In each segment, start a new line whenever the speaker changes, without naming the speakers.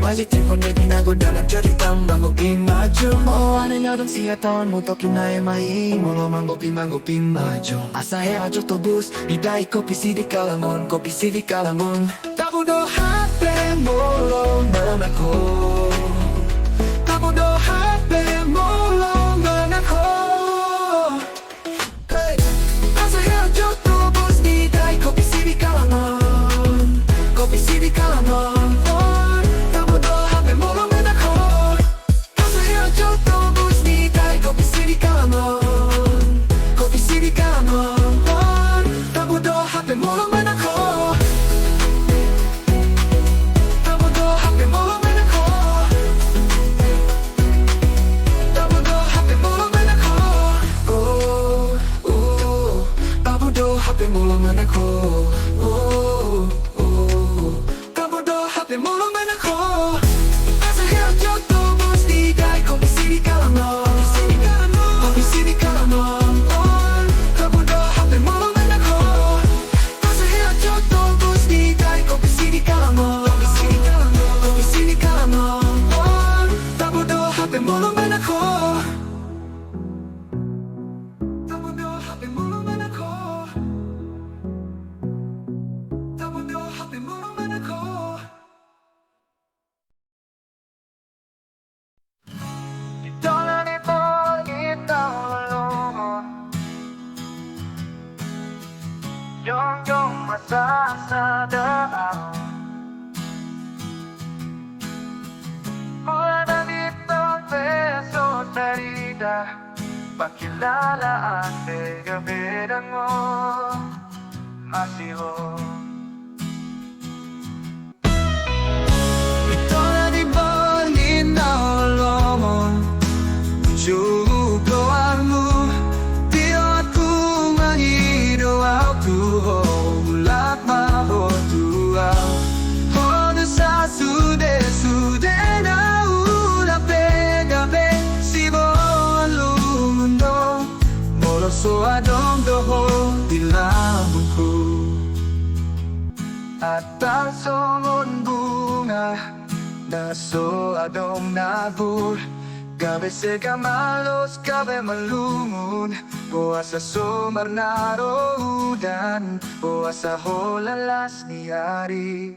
Malitin ko na ginagoda ng charitang manguping macho mo ano nga dong siya taon mo to kinaya mai Molo manguping macho Asahe ajo to bus Bidai kopi sidi kalamon Kopi sidi kalamon Tabudo hape molo manako Tabudo hape molo manako Hey Asahe ajo to bus Bidai kopi sidi kalamon Kopi sidi kalamon Yung mata sa daan Wala na ditong beso sa rida Pakilala ate gabiran mo Asiho Ito na di ba ninahulomon Jugoan mo Dio at kung ang idoaw tuho Mulat mahotuaw Hono sa sude na ulape-gabe Sibo ang lumundo Moloso adong doho Dilabong ko At ang songon bunga Naso adong nabur Gabi sega malos, gabi malungun Buwas sa sumar na rodan Buwas sa holalas ni Ari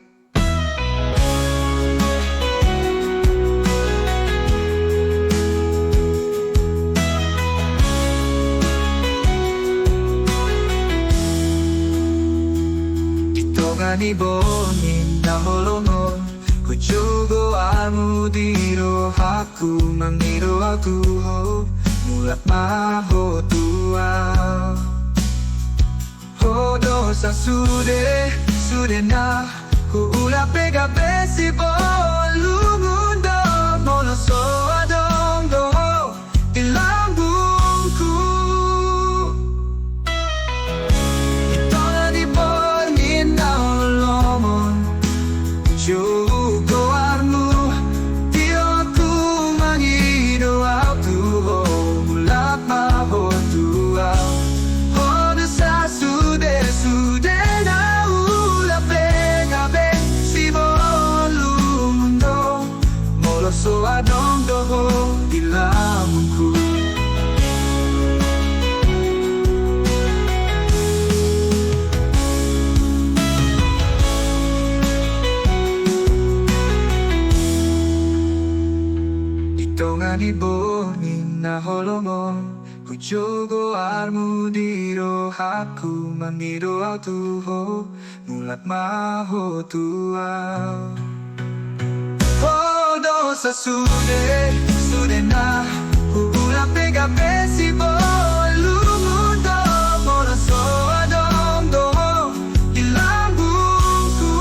Ito nga ni Bonin na holongon Kujugo amu diro haku mangiro aku Mulat maho tua Hodo sa sude na Huula pega besi bo Lumundo Moloso adong do Ilambungku Ito na di borngin na olomon Jugo armu Dio aku mangido autu Mulat maho tua Hodo sa sude na ula pegabe Sibo lumundo Moloso adong doho Dilamunku Ito nga ni Bonin na holomon Kujogo armu diro haku mangido autuho Mulat maho tua Hodo sa sude na Hula pega besi bo Lumundo Moloso adong doho Ilambungku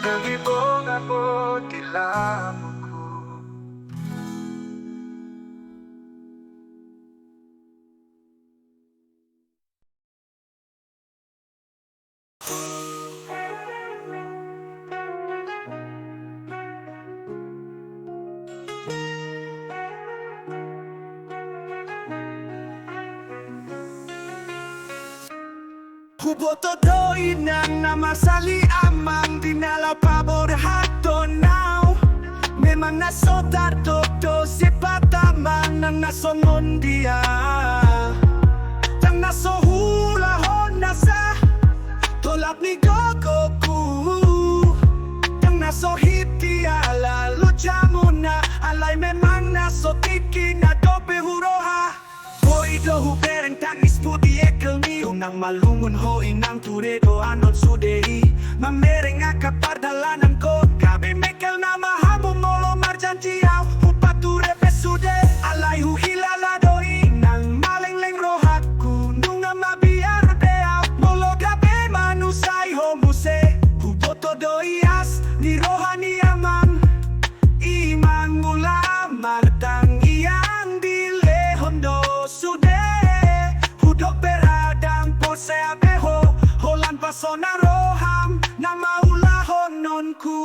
Nagibong ako kilamo ko Hubototoy ng namasali amang dinala paborhato now. Memang nasotar toto si pataman ng nasomondia. Tang nasohulahon nasa tolap ni Gogoku. Tang nasohiti ala lucha muna alay memang nasotiki na dope huroha. Ito hubereng tangis putih ekel ni unang malungun ho inang turedo anon sudei mamereng akapar dalanan ko kabe mekel na mahamu molo marjantiaw upature pesude alay huhilala doi nang malengleng rohaku nung na mabiar deaw molo gabe manusay ho muse huboto doi as ni rohani amang imang mula martang iyang dile hondo sude hudok beradang po sa abeho holan pasona roham na maulahon nonku.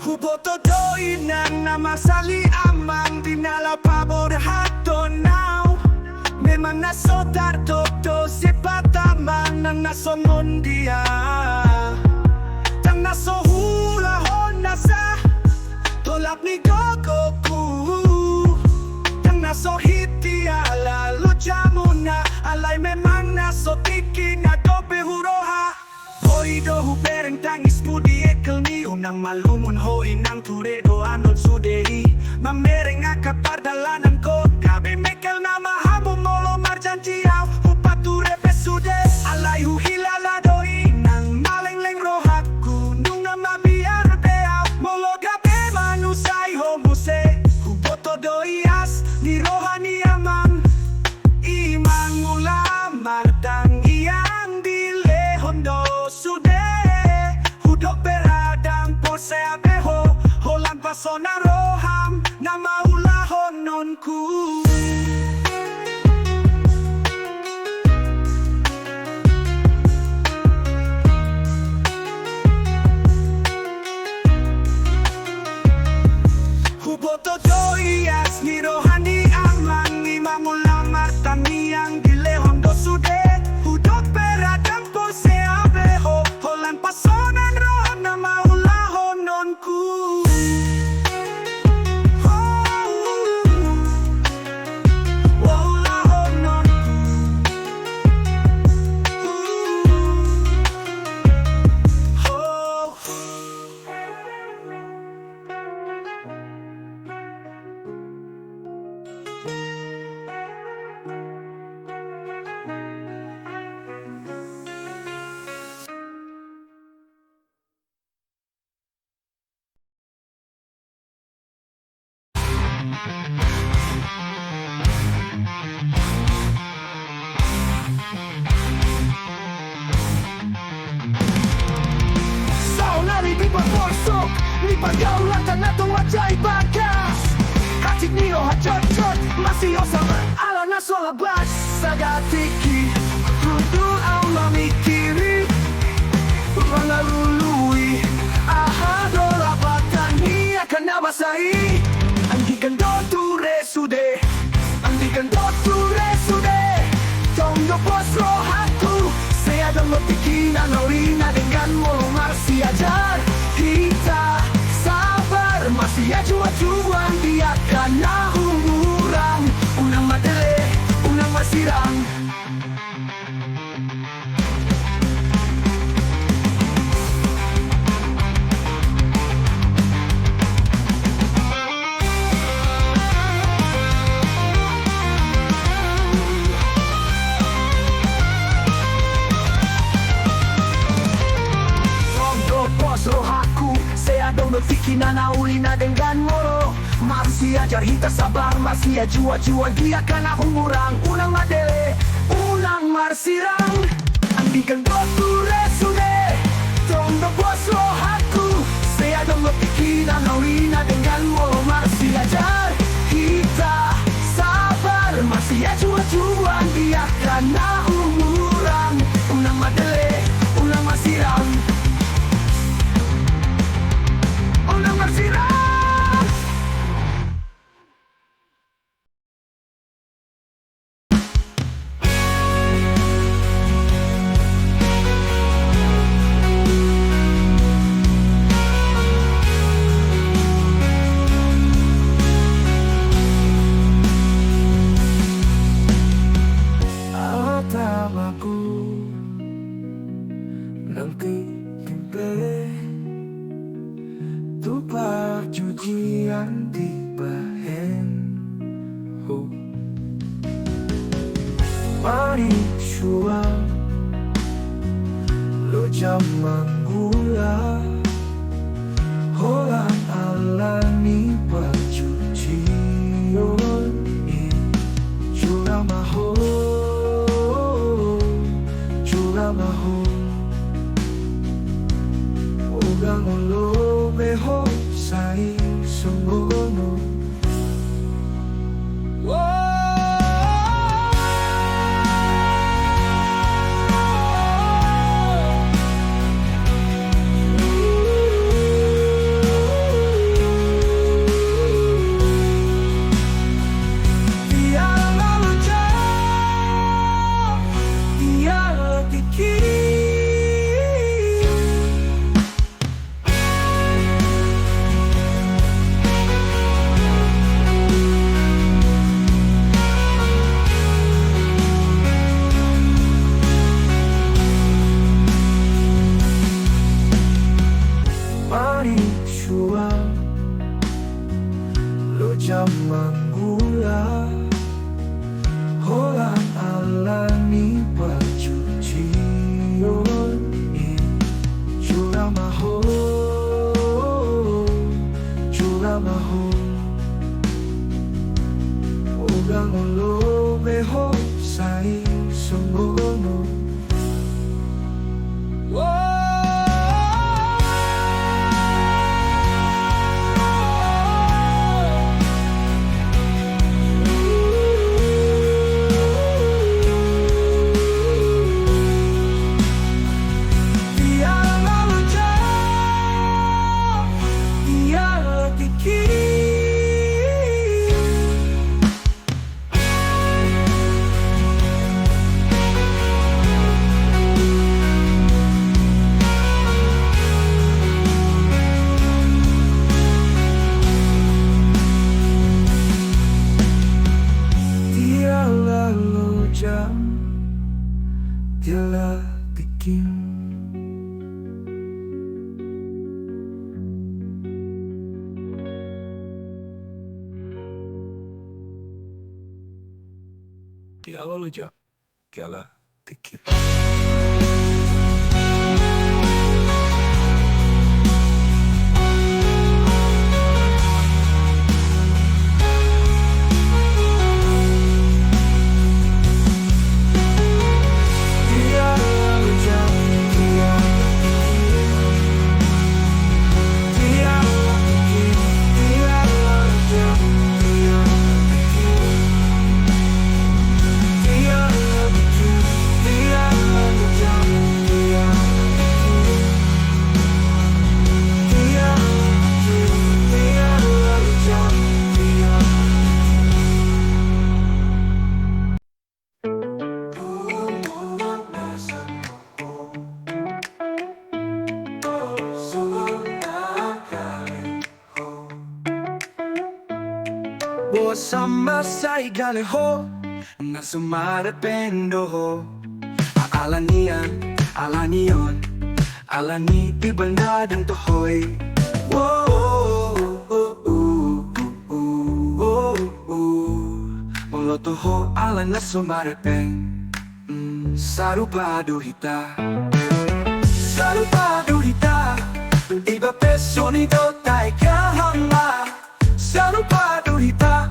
Huboto doi nang namasali amang dinala paborhato now. Memang nasotar toto si pataman ng nasomondia. Tang nasohulahon nasa tolap ni Gogoku. Tang nasohiti ala lucha muna alay memang nasotiki na dope huroha. Oido hubereng tangis pudi ekel ni unang malumun ho inang turedo anon sudei mamereng akapar dalanan ko kabe mekel na mahamu molo marjantiaw upature pesude alay huhilala doi nang malengleng rohaku nung na mabiar deaw molo gabe manusay ho muse huboto doi as ni rohani amang imang ulam martang iyang dile hondo sude hudok beradang po sa abeho holan pasona roham na maulahon nonku. Huboto doi as ni rohani amang imang ulam martang iyang dile hondo sude hudok beradang po sa abeho holan pasona roham na maulahon nonku. Pergaulan atong wajay bagas Hatik niyo hajot-jot Masih osama ala naso labas Sagatiki Rudul ang mamikiri Mga lului Ahado lapatan niya ka na masai Ang gigando ture sude Ang gigando ture sude Tondo posro hatu Saya dong lotikinan Orina dengan molomar si ajar Kita sabar masih acuan-cuan biarkan na umurang unang madali, unang masirang. Fikir na nauli na dengan moro Masih ajar hita sabar Masih ajua-jua dia kana humurang Unang madele, unang marsirang Andikan boture sude Tondo bos rohaku Saya dong fikir na nauli na dengan moro Masih ajar hita sabar Masih ajua-jua dia kana humurang Unang madele, unang marsirang ng kimpe tu perjudian di bahen ho mari shua lo jamang gula holang alani perjudian Juramaho Ugang ulo beho sai sumuno Jamang gula holang alani perjudian Juramaho Ugang ulo beho sai sumuno Dia bikin Dia lalu jam Dia bikin Sama sai gale ho na sumare pendo ho alanian alani ibanda dan tohoy Molo toho alan na sumare pen sarupado hita iba pesonido tai kahanga sarupado hita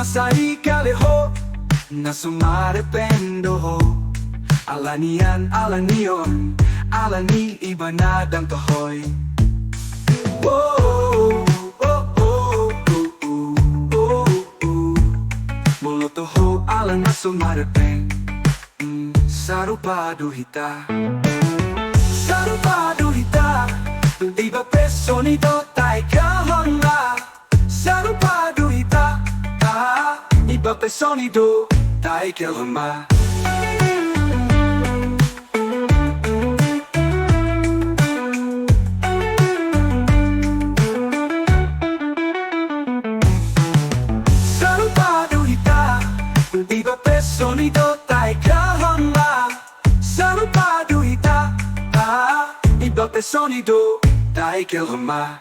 Masai kaleho na sumarependo ho alanian alani ibanadang tohoy Molo toho alan na sumarepeng sarupado hita iba pesonido tai kahanga sarupado hita iba pesonido tai kahanga Sonido te sonido, dai che ormai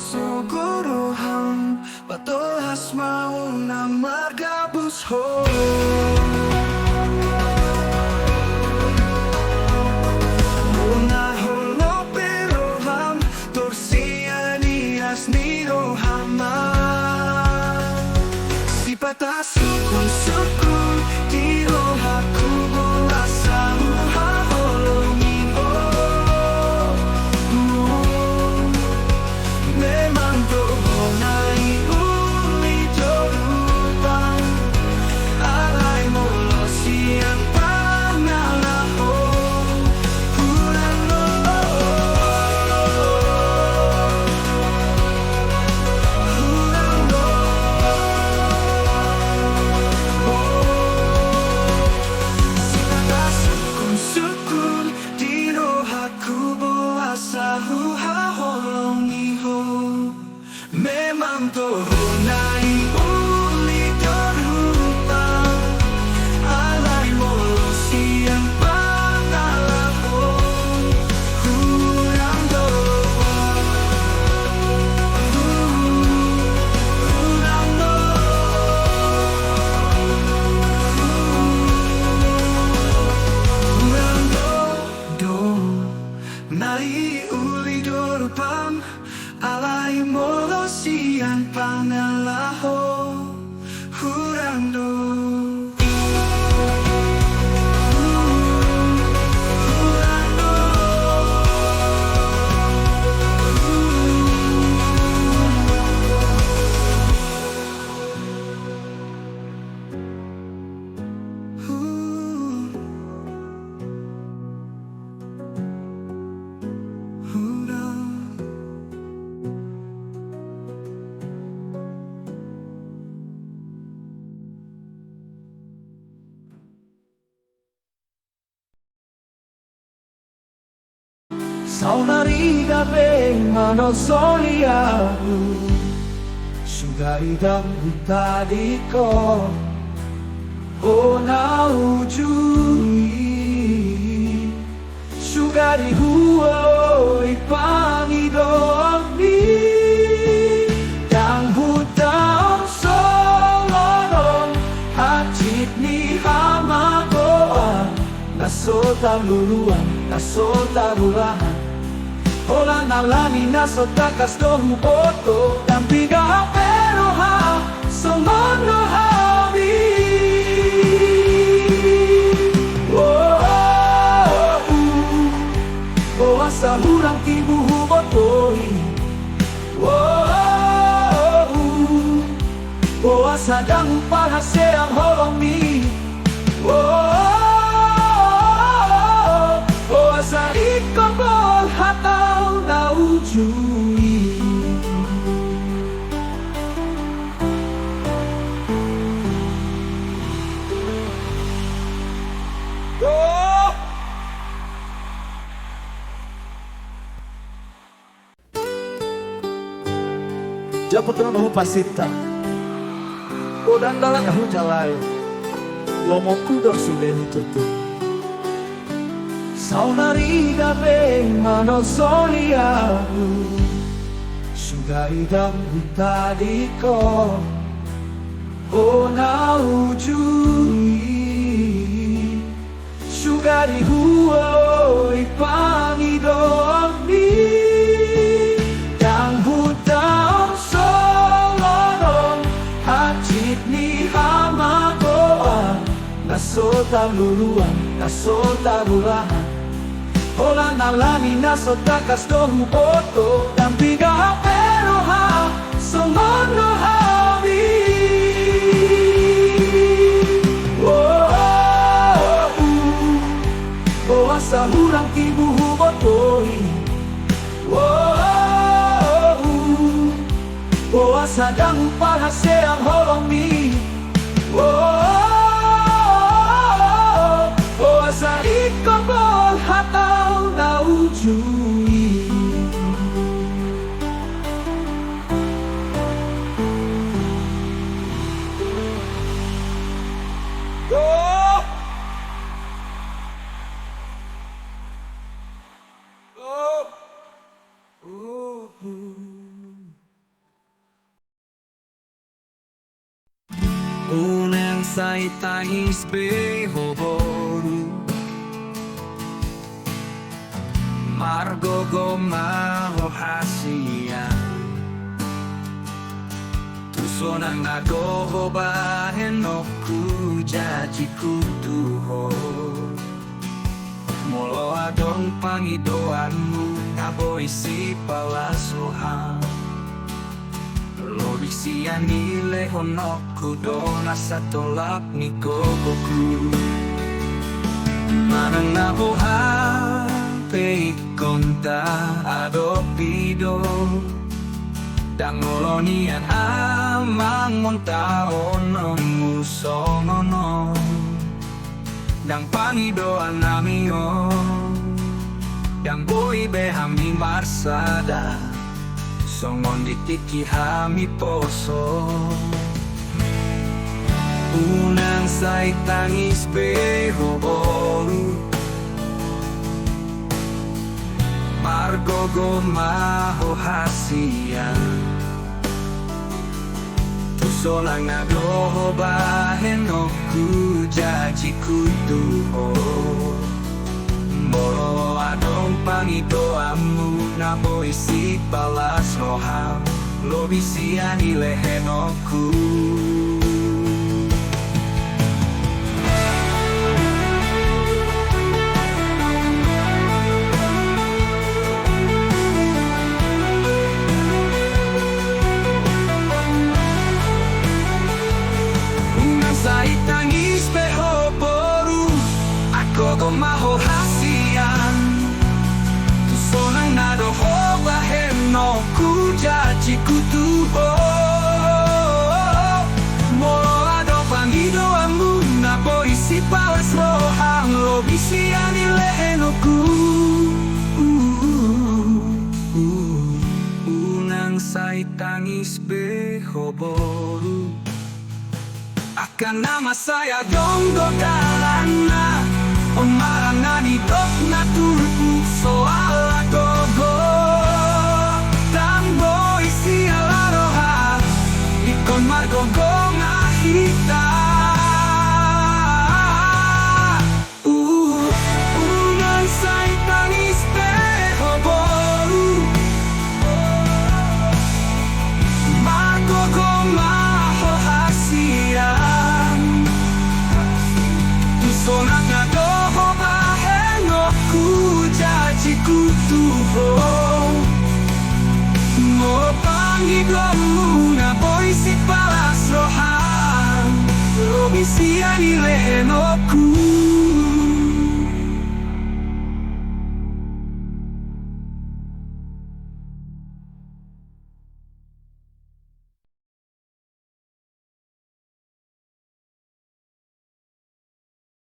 Suguruhan Patulas mauna magabus ho Muna holo peroham Torsian ias nirohama Si patas sukun Tirohaku bolasa Uha holongin Memang dohonai ulit jorupang Alay molo siang pangalaho Kurang lo Kurang lo Sinaga sukun Dirohaku boasa Huha holongiho Memang dohonai ulit jorupang Alay molo siang pangalaho Kurang lo Kurang lo Kurang lo do Nai ulit jorupang Alay molo siang pangalaho Kurang do Kurang do Saunari gabe mano soliahu Sugari dan tadi ko Ona ujui Sugari huo ipangi domi Dang hutang solorong Hajit ni hamagoan Nasota luluan, nasota rulahan Hola nalani nasotakas dohu boto Dampiga peroha Somono habi Boasa hurang tibuhu botoi Boasa dangu parhaseang holomi Boasa ikobol hatau na ujui Japutra no pasita Kodan dalang ahu jalai Lomo kudor suleni tutu Saunari gabe mano soliahu Sugari dan tadi ko Ona ujui Sugari huo ipangi domi Dang hutang solorong Hajit ni hamagoan Nasota luluan, nasota rulahan Hola nalani nasotakas dohu boto Dampiga peroha Somono habi Boasa hurang tibuhu botoi Boasa dangu parhaseang holomi Boasa ikobol hatau na ujui sa itangis behoboru Margogo mahohasia Tusonang nagohobahen no kujaji kutuho Molo adong pangidoanmu Ngaboy si palasohan Lobi siya nile honoku Dona sa tolak ni gogoku Manang nabuhay Peikonta adopido Dangolonian amang montaon musongono Dang pangidoan namio Dang boy behami marsada Songon ditiki hami poso Unang say tangis behobolu Margogo mahohasia Tusolang nagohobahen no kujaji kutuho Molo adong pangidoamu Naboy si balas roham Lobi siya nilehenoku Sa itangis behoboru Ako mahohasian Tusonang nadohobahen no kujaji kutuho Molo ado pangidoamu Naboy si palas rohang Lobi siya nilehenoku Unang sa itangis behoboru Akan nama saya donggo dalana Omarangan hidup na turku soal agogo Tambo isi ala roha Ikon margogo ngahita Unang say tangis behoboru Margogo mahohasian Tusonang nadohobahen no kujaji kutuho Mo pangidomu Naboy si palas rohan Lobi siya nilehenoku